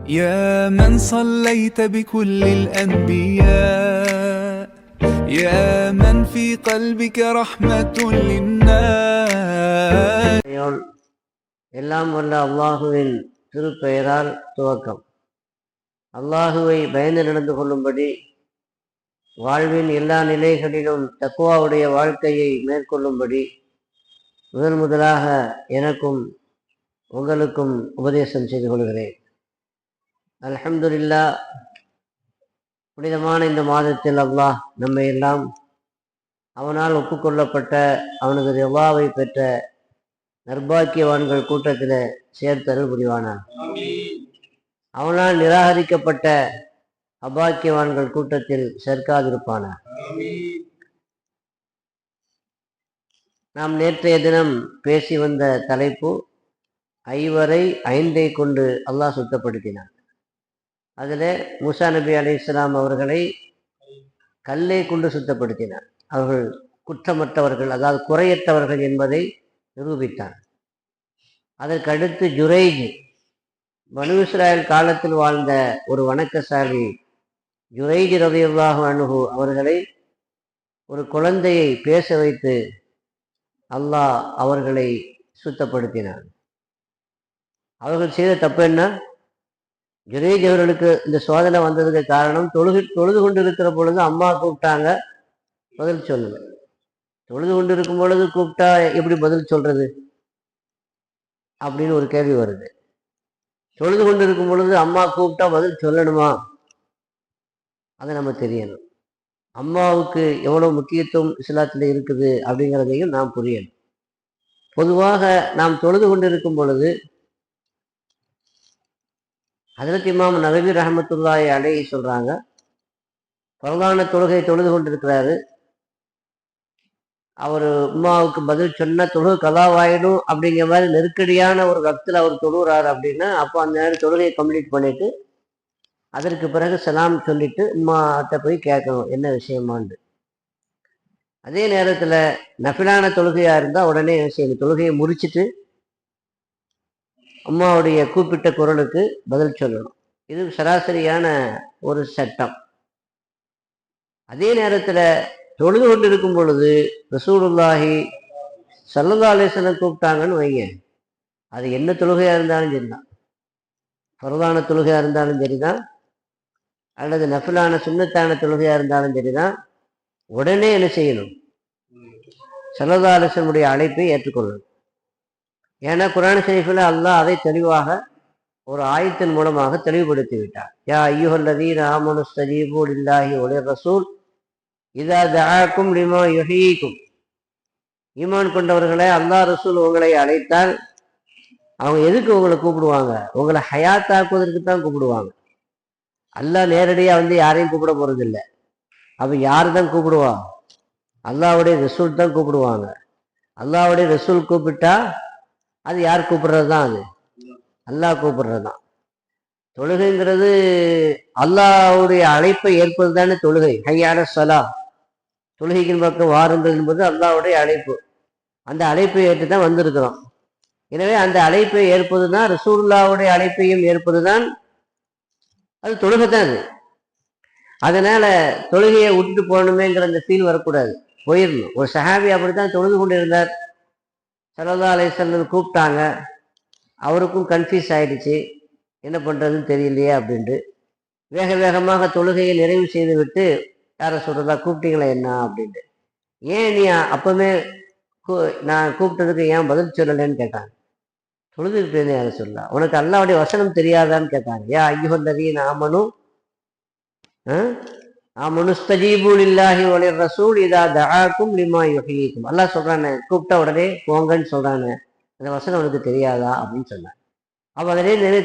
يا من صليت بكل الأنبياء يا من في قلبك رحمة للناس. எல்லாம் வல்ல அல்லாஹுவின் திருப்பெயரால் துவக்கம். அல்லாஹுவை பயந்து நடந்து கொள்ளும்படி வாழ்வின் எல்லா நிலைகளிலும் தக்வாவுடைய வாழ்க்கையை மேற்கொள்ளும்படி முதலாக எனக்கும் உங்களுக்கும் உபதேசம் செய்து கொள்கிறேன். அல்ஹம்துலில்லாஹ், புனிதமான இந்த மாதத்தில் அல்லாஹ் நம்மை எல்லாம் அவனால் ஒப்புக்கொள்ளப்பட்ட அவனது ரிவாவை பெற்ற நர்பாக்கியவான்கள் கூட்டத்தில் சேர்த்தருள் புரிவானான். அவனால் நிராகரிக்கப்பட்ட அபாக்கியவான்கள் கூட்டத்தில் சேர்க்காதிருப்பானான். நாம் நேற்றைய தினம் பேசி வந்த தலைப்பு ஐவரை ஐந்தை கொண்டு அல்லாஹ் சுத்தப்படுத்தினான். அதில் மூசா நபி அலைஹிஸ்ஸலாம் அவர்களை கல்லை கொண்டு சுத்தப்படுத்தினார். அவர்கள் குற்றமற்றவர்கள், அதாவது குறையற்றவர்கள் என்பதை நிரூபித்தார். அதற்கடுத்து ஜுரைஜ், பனு இஸ்ராயல் காலத்தில் வாழ்ந்த ஒரு வணக்கசாலி ஜுரைஜ் ரலியல்லாஹு அன்ஹு அவர்களை ஒரு குழந்தையை பேச வைத்து அல்லாஹ் அவர்களை சுத்தப்படுத்தினார். அவர்கள் செய்த தப்பு என்ன? ஜுரைஜ் அவர்களுக்கு இந்த சோதனை வந்ததுக்கு காரணம், தொழுது கொண்டு இருக்கிற பொழுது அம்மா கூப்பிட்டாங்க, பதில் சொல்லல. தொழுது கொண்டு இருக்கும் பொழுது கூப்பிட்டா எப்படி பதில் சொல்றது அப்படின்னு ஒரு கேள்வி வருது. தொழுது கொண்டு இருக்கும் பொழுது அம்மா கூப்பிட்டா பதில் சொல்லணுமா? அதை நம்ம தெரியணும். அம்மாவுக்கு எவ்வளவு முக்கியத்துவம் இஸ்லாத்தில் இருக்குது அப்படிங்கிறதையும் நாம் புரியணும். பொதுவாக நாம் தொழுது கொண்டு இருக்கும் பொழுது ஹஜ்ரத் இமாம் நவவி ரஹ்மத்துல்லாஹி அலைஹி சொல்றாங்க, பரலான தொழுகை தொழுது கொண்டிருக்கிறாரு, அவர் உம்மாவுக்கு பதில் சொன்ன தொழுகை கலாவாயிடும் அப்படிங்கிற மாதிரி நெருக்கடியான ஒரு வக்தில் அவர் தொழுகிறாரு அப்படின்னா, அப்போ அந்த நேரம் தொழுகையை கம்ப்ளீட் பண்ணிட்டு அதற்கு பிறகு சலாம் சொல்லிட்டு உம்மாட்ட போய் கேட்கணும் என்ன விஷயமாண்டு. அதே நேரத்தில் நஃபிலான தொழுகையா இருந்தால் உடனே என்ன செய்யணும், தொழுகையை முடிச்சுட்டு அம்மாவுடைய கூப்பிட்ட குரலுக்கு பதில் சொல்லணும். இது சராசரியான ஒரு சட்டம். அதே நேரத்தில் தொழுது கொண்டு இருக்கும் பொழுது ரசூலுல்லாஹி ஸல்லல்லாஹு அலைஹி வஸல்லம் கூப்பிட்டாங்கன்னு வைங்க, அது என்ன தொழுகையா இருந்தாலும் சரிதான், ஃபர்தான தொழுகையா இருந்தாலும் சரிதான், அல்லது நஃபிலான சுன்னத்தான தொழுகையா இருந்தாலும் சரிதான், உடனே என்ன செய்யணும், ஸல்லல்லாஹு அலைஹி வஸல்லம் அழைப்பை ஏற்றுக்கொள்ளணும். ஏன்னா குர்ஆன் ஷரீஃபில் அல்லாஹ் அதை தெளிவாக ஒரு ஆயத்தின் மூலமாக தெளிவுபடுத்தி விட்டார். யா அய்யுஹல்லதீன ஆமனு ஸ்தஜீபு லில்லாஹி வலிர் ரசூல் இதா தஆக்கும் லிமா யுஹீக்கும். ஈமான் கொண்டவர்களே, அல்லாஹ் ரசூல் உங்களை அழைத்தால் அவங்க எதுக்கு உங்களை கூப்பிடுவாங்க? உங்களை ஹயாத்தாக்குவதற்கு தான் கூப்பிடுவாங்க. அல்லாஹ் நேரடியாக வந்து யாரையும் கூப்பிட போறது இல்லை. அப்ப யார் தான் கூப்பிடுவா? அல்லாஹ்வுடைய ரசூல் தான் கூப்பிடுவாங்க. அல்லாஹ்வுடைய ரசூல் கூப்பிட்டா அது யார் கூப்பிடுறது தான்? அது அல்லாஹ் கூப்பிடுறது தான். தொழுகைங்கிறது அல்லாஹ்வுடைய அழைப்பை ஏற்பது தானே தொழுகை. ஹய்யா ஸலா, தொழுகையின் பக்கம் வாருங்கள் என்பது அல்லாஹ்வுடைய அழைப்பு. அந்த அழைப்பை ஏற்று தான் வந்திருக்கிறோம். எனவே அந்த அழைப்பை ஏற்பது தான், ரசூலுல்லாஹ்வுடைய அழைப்பையும் ஏற்பது தான், அது தொழுகை தான். அது அதனால தொழுகையை விட்டுட்டு போகணுமேங்கிற அந்த ஃபீல் வரக்கூடாது, போயிடணும். ஒரு சஹாபி அப்படித்தான் தொழுது கொண்டு இருந்தார். ஸல்லல்லாஹு அலைஹி வஸல்லம் கூப்பிட்டாங்க, அவருக்கும் கன்ஃபியூஸ் ஆயிடுச்சு, என்ன பண்றதுன்னு தெரியலையே அப்படின்ட்டு வேக வேகமாக தொழுகையை நிறைவு செய்து விட்டு, யாரை சொல்றதா கூப்பிட்டீங்களா என்ன அப்படின்ட்டு, ஏன் நீ அப்பவுமே நான் கூப்பிட்டதுக்கு ஏன் பதில் சொல்லலைன்னு கேட்டாங்க. தொழுதுகிட்டு இருந்தேன் யாரை சொல்லலாம், உனக்கு அல்லாஹ்வுடைய வசனம் தெரியாதான்னு கேட்டாங்க. யா அய்யுஹல்லதீன ஆமனு ஆமனு ஸ்தஜீபு லில்லாஹி வலிர் ரசூல் இதா தஆக்கும் லிமா யுஹீக்கும். அல்லாஹ் சொல்றானே, கூப்பிட்டா உடனே போங்கன்னு சொல்றானே, அந்த வசனம் உனக்கு தெரியாதா அப்படின்னு சொன்னாங்க. அப்ப அதிலே நிறைய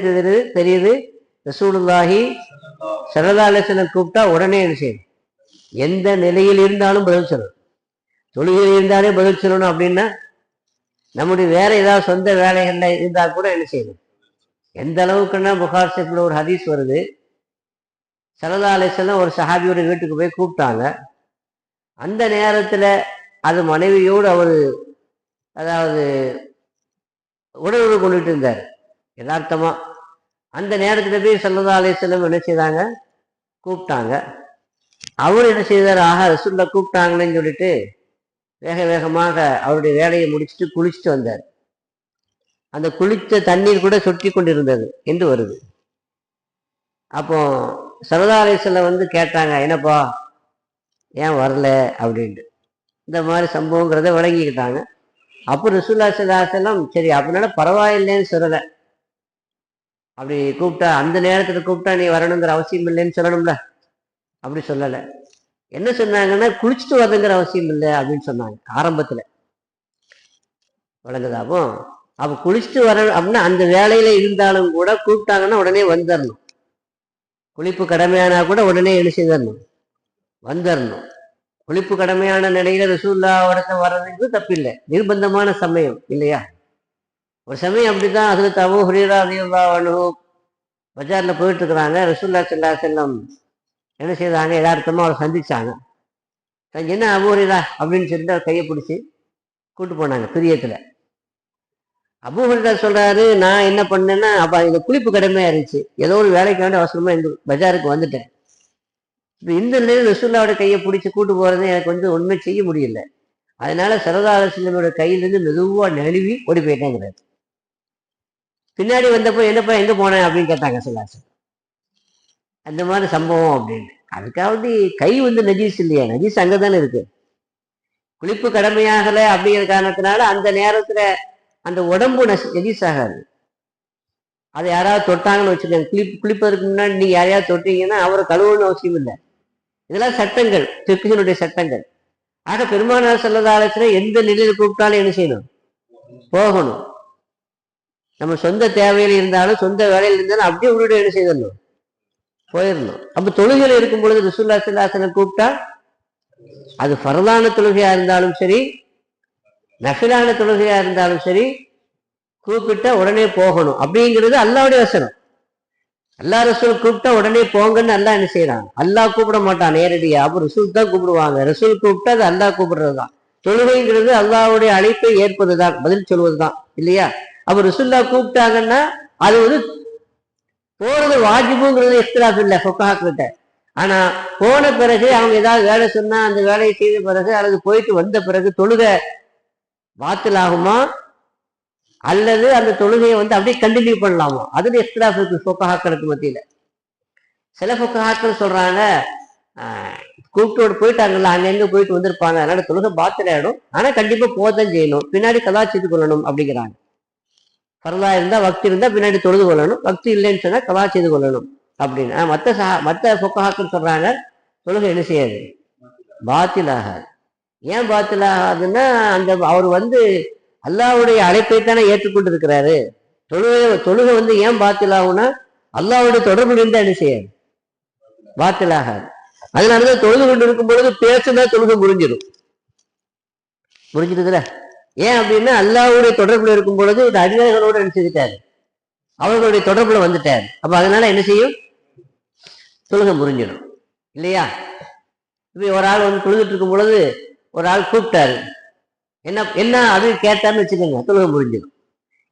தெரியுது, ரசூலுல்லாஹி ஸல்லல்லாஹு அலைஹி வஸல்லம் கூப்பிட்டா உடனே என்ன செய்யணும், எந்த நிலையில் இருந்தாலும் பதில் சொல்லணும். தொழுகையில் இருந்தாலே பதில் சொல்லணும் அப்படின்னா, நம்முடைய வேற ஏதாவது சொந்த வேலைகள்ல இருந்தா கூட என்ன செய்யணும். எந்த அளவுக்குன்னா புகார் ஷரீஃப்ல ஒரு ஹதீஸ் வருது, ஸல்லல்லாஹு அலைஹி வஸல்லம் ஒரு சஹாபியோட வீட்டுக்கு போய் கூப்பிட்டாங்க. அந்த நேரத்துல அது மனைவியோடு அவர் அதாவது உணர்வு கொண்டுட்டு இருந்தார் யதார்த்தமா. அந்த நேரத்துல போய் ஸல்லல்லாஹு அலைஹி வஸல்லம் என்ன செய்தாங்க, கூப்பிட்டாங்க. அவர் என்ன செய்தார், ஆஹா ரசூலுல்லாஹ் கூப்பிட்டாங்களேன்னு சொல்லிட்டு வேக வேகமாக அவருடைய வேலையை முடிச்சுட்டு குளிச்சுட்டு வந்தார். அந்த குளித்த தண்ணீர் கூட சொட்டி கொண்டிருந்தது என்று வருது. அப்போ ஸல்லல்லாஹு அலைஹி வஸல்லம் வந்து கேட்டாங்க, என்னப்பா ஏன் வரல அப்படின்ட்டு. இந்த மாதிரி சம்பவங்கிறத விளங்கிக்கிட்டாங்க. அப்போ ரசூலுல்லாஹி ஸல்லல்லாஹு அலைஹி வஸல்லம் சரி அப்படினால பரவாயில்லைன்னு சொல்லலை. அப்படி கூப்பிட்டா அந்த நேரத்துல கூப்பிட்டா நீ வரணுங்கிற அவசியம் இல்லைன்னு சொல்லணும்ல, அப்படி சொல்லலை. என்ன சொன்னாங்கன்னா குளிச்சுட்டு வரணுங்கிற அவசியம் இல்லை அப்படின்னு சொன்னாங்க ஆரம்பத்துல. விளங்குதா? அப்போ குளிச்சுட்டு வர அப்படின்னா அந்த வேலையில இருந்தாலும் கூட கூப்பிட்டாங்கன்னா உடனே வந்துடணும். குளிப்பு கடமையானா கூட உடனே என்ன செய்தரணும், வந்துடணும். குளிப்பு கடமையான நிலையில ரசூலுல்லாஹ்விடத்துல வர்றதுக்கு தப்பில்லை, நிர்பந்தமான சமயம் இல்லையா? ஒரு சமயம் அப்படிதான் ஹஜ்ரத் அபூ ஹுரைரா ரலியல்லாஹு அன்ஹு பஜார்ல போயிட்டு இருக்கிறாங்க. ரசூலுல்லாஹி ஸல்லல்லாஹு அலைஹி வஸல்லம் என்ன செய்தாங்க, யதார்த்தமா அவரை சந்திச்சாங்க. என்ன அபூ ஹுரைரா அப்படின்னு சொல்லிட்டு அவர் கையை பிடிச்சி கூட்டு போனாங்க பிரியத்துல. அபூ ஹுரைரா சொல்றாரு, நான் என்ன பண்ணேன்னா அப்ப இந்த குளிப்பு கடமையா இருந்துச்சு, ஏதோ ஒரு வேலைக்காண்டி அவசரமா இந்த பஜாருக்கு வந்துட்டேன். இப்ப இந்த நிலையில் ரசூலுல்லாஹ்வோட கையை பிடிச்சி கூட்டு போறது எனக்கு வந்து ஒண்ணுமே செய்ய முடியல. அதனால ஸல்லல்லாஹு அலைஹி வஸல்லமோட கையிலிருந்து மெதுவா நழுவி ஓடி போயிட்டேங்கிறாரு. பின்னாடி வந்தப்போ என்னப்பா எங்க போனேன் அப்படின்னு கேட்டாங்க ஸல்லல்லாஹு அலைஹி வஸல்லம். அந்த மாதிரி சம்பவம் அப்படின்னு. அதுக்காவது கை வந்து நஜீஸ் இல்லையா, நஜீஸ் அங்கதானே இருக்கு. குளிப்பு கடமையாகல அப்படிங்கிற காரணத்தினால அந்த நேரத்துல அந்த உடம்பு நஜீஸ் ஆகாது. அதை யாராவது தொட்டாங்கன்னு வச்சுக்கோங்க, குளிப்பதற்கு முன்னாடி நீங்க யாரையாவது தொட்டீங்கன்னா அவரை கழுவணும்னு அவசியம் இல்லை. இதெல்லாம் சட்டங்கள், ஃபிக்ஹினுடைய சட்டங்கள். ஆக பெருமானார் ஸல்லல்லாஹு அலைஹி வஸல்லம் எந்த நிலையில கூப்பிட்டாலும் என்ன செய்யணும், போகணும். நம்ம சொந்த தேவையில் இருந்தாலும் சொந்த வேலையில் இருந்தாலும் அப்படியே உங்களுடைய என்ன செய்யணும், போயிடணும். அப்ப தொழுகையில இருக்கும் பொழுது ரசூலுல்லாஹி ஸல்லல்லாஹு அலைஹி வஸல்லம் கூப்பிட்டா அது ஃபர்லான தொழுகையா இருந்தாலும் சரி, நஃபிலான தொழுகையா இருந்தாலும் சரி, கூப்பிட்டா உடனே போகணும் அப்படிங்கிறது அல்லாஹ்வுடைய வசனம். அல்லாஹ் ரசூல் கூப்பிட்டா உடனே போங்கன்னு அல்லாஹ் என்ன செய்யறான், அல்லாஹ் கூப்பிட மாட்டான் நேரடியா. அப்ப ரசூல் தான் கூப்பிடுவாங்க. ரசூல் கூப்பிட்டா அது அல்லாஹ் கூப்பிடுறது தான். தொழுகைங்கிறது அல்லாஹ்வுடைய அழைப்பை ஏற்பதுதான், பதில் சொல்வதுதான் இல்லையா? அப்ப ரசூலுல்லாஹ் கூப்பிட்டாங்கன்னா அது வந்து போறது வாஜிபுங்கிறது இஃப்திலாஃப் இல்லை ஃபுகஹாக்கிட்ட. ஆனா போன பிறகு அவங்க ஏதாவது வேலை சொன்னா அந்த வேலையை செய்த பிறகு அல்லது போயிட்டு வந்த பிறகு தொழுகை பாத்தில் ஆகுமா அல்லது அந்த தொழுகையை வந்து அப்படியே கண்டினியூ பண்ணலாமா, அதுல இஃப்திலாஃப் இருக்கு ஃபுகஹாக்களுக்கு மத்தியில. சில ஃபுகஹாக்கள் சொல்றாங்க கூப்பிட்டு போயிட்டாங்கல்ல, அங்கங்க போயிட்டு வந்திருப்பாங்க, அதனால தொழுகை பாத்தில் ஆயிடும், ஆனா கண்டிப்பா போதான் செய்யணும், பின்னாடி கலா செய்து கொள்ளணும் அப்படிங்கிறாங்க. பரலா இருந்தா வக்தி இருந்தா பின்னாடி தொழுது கொள்ளணும், வக்தி இல்லைன்னு சொன்னா கலா செய்து கொள்ளணும் அப்படின்னு. மற்ற ஃபுகஹாக்கள் சொல்றாங்க தொழுகை என்ன செய்யாது, பாத்தில் ஆகாது. ஏன் பாத்தில் ஆகாதுன்னா அந்த அவர் வந்து அல்லாஹ்வுடைய அழைப்பைத்தானே ஏற்றுக்கொண்டு இருக்கிறாரு. தொழுகை வந்து ஏன் பாத்தில் ஆகும்னா அல்லாஹ்வுடைய தொடர்பு இருந்தா என்ன செய்யாது, பாத்தில் ஆகாது. அதனாலதான் தொழுது கொண்டு இருக்கும் பொழுது பேசுனா தொழுகை முடிஞ்சிடுதுல. ஏன் அப்படின்னா அல்லாஹ்வுடைய தொடர்புல இருக்கும் பொழுது ஒரு அடியார்களோடு என்ன செஞ்சுட்டாரு, அவர்களுடைய தொடர்புல வந்துட்டாரு. அப்ப அதனால என்ன செய்யும், தொழுகை முடிஞ்சிடும் இல்லையா? இப்ப ஒரு ஆள் வந்து தொழுதுட்டு இருக்கும் பொழுது ஒரு ஆள் கூப்பிட்டாரு, என்ன என்ன அப்படின்னு கேட்டாருன்னு வச்சுக்கோங்க, தொழுகை முடிஞ்சிடும்.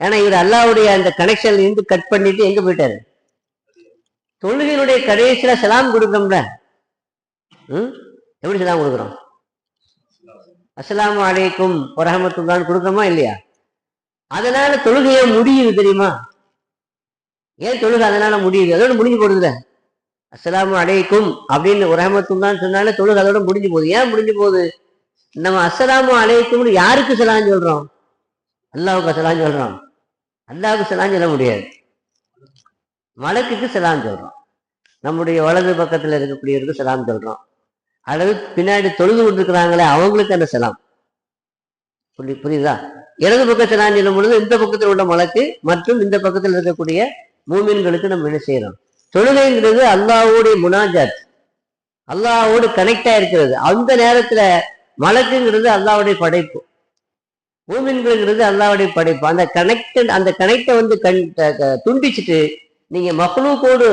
ஏன்னா இவர் அல்லாஹ்வுடைய அந்த கனெக்ஷன்ல இருந்து கட் பண்ணிட்டு எங்க போயிட்டாரு, தொழுகையினுடைய கடைசியில சலாம் கொடுக்கணும்ல. எப்படி சலாம் கொடுக்குறோம், அஸ்ஸலாமு அலைக்கும் வரஹ்மத்துல்லாஹ்னு கொடுக்கணுமா இல்லையா? அதனால தொழுகையை முடியுது தெரியுமா? ஏன் தொழுகை அதனால முடியுது, அதோட முடிஞ்சு போடுதுல. அஸ்ஸலாமு அலைக்கும் அப்படின்னு வரஹ்மத்துல்லாஹ்னு சொன்னாலே தொழுகை அதோட முடிஞ்சு போகுது. ஏன் முடிஞ்சு போகுது, நம்ம அஸ்ஸலாமு அலைக்கும்னு யாருக்கு சலாம் சொல்றோம், அல்லாஹ்வுக்கு சலாம் சொல்றோம். அல்லாஹ்வுக்கு சலாம் சொல்ல முடியாது, மலக்குக்கு சலாம் சொல்றோம். நம்முடைய வலது பக்கத்துல இருக்கக்கூடியவருக்கு சலாம் சொல்றோம், அல்லது பின்னாடி தொழுது கொண்டிருக்கிறாங்களே அவங்களுக்கு அந்த சலாம். புரியுதா? இடது பக்கம் சலாம் சொல்லும் பொழுது இந்த பக்கத்தில் உள்ள மலக்கு மற்றும் இந்த பக்கத்தில் இருக்கக்கூடிய மூமின்களுக்கு நம்ம என்ன செய்யறோம், தொழுகைங்கிறது அல்லாஹ்வுடைய முனாஜாத், அல்லாஹ்வோடு கனெக்டா இருக்கிறது. அந்த நேரத்துல மலக்குங்கிறது அல்லாஹ்வுடைய படைப்பு, மூமின்கள்ங்கிறது அல்லாஹ்வுடைய படைப்பு. அந்த கனெக்டை வந்து துண்டிச்சுட்டு நீங்க மக்லூக்கோடு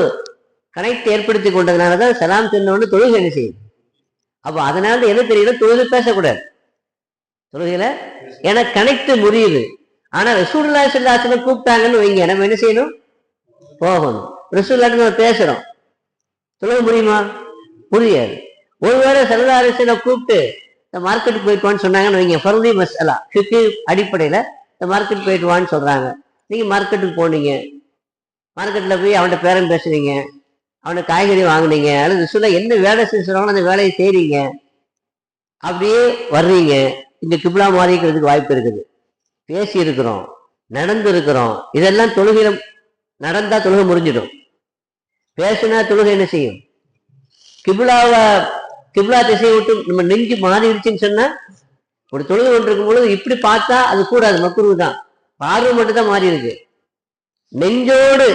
கனெக்ட் ஏற்படுத்தி கொண்டதுனாலதான் சலாம் சொன்னோன்னு தொழுகை என்ன செய்யும். அப்ப அதனால என்ன தெரியல, தொழுகை பேசக்கூடாது தொழுகையில, ஏன்னா கனெக்ட் முடியுது. ஆனா ரசூலுல்லாஹி ஸல்லல்லாஹு அலைஹி வஸல்லம் கூப்பிட்டாங்கன்னு வைங்க, நம்ம என்ன செய்யணும், போகணும். ரசூலுல்லாஹ்ட்ட நம்ம பேசுறோம், சொல்ல முடியுமா? புரியாது. ஒருவேளை ஸல்லல்லாஹு அலைஹி வஸல்லம் கூப்பிட்டு இந்த மார்க்கெட்டுக்கு போயிட்டு வான்னு சொன்னாங்கன்னு வைங்க, ஃபர்லி மஸ்அலா ஃபிக்ஹ் அடிப்படையில இந்த மார்க்கெட் போயிட்டு வான்னு சொல்றாங்க. நீங்க மார்க்கெட்டுக்கு போனீங்க, மார்க்கெட்ல போய் அவன்கிட்ட பேரம் பேசுறீங்க, அவனை காய்கறி வாங்குனீங்க, அல்லது ரசூலுல்லாஹ் என்ன வேலை செஞ்சுறாங்களோ அந்த வேலையை செய்றீங்க, அப்படியே வர்றீங்க, இங்க கிப்லா மாறிக்கிறதுக்கு வாய்ப்பு இருக்குது. பேசி இருக்கிறோம், நடந்து இருக்கிறோம், இதெல்லாம் தொழுகையில நடந்தா தொழுகை முறிஞ்சிடும். பேசினா தொழுகை என்ன செய்யும்? கிப்லா திசையை விட்டு நம்ம நெஞ்சு மாறிடுச்சுன்னு சொன்னா, ஒரு தொழுகை கொண்டு இருக்கும் பொழுது இப்படி பார்த்தா அது கூடாது, மக்ரூஹ் தான். பார்வை மட்டும் தான் மாறி இருக்கு. நெஞ்சோடு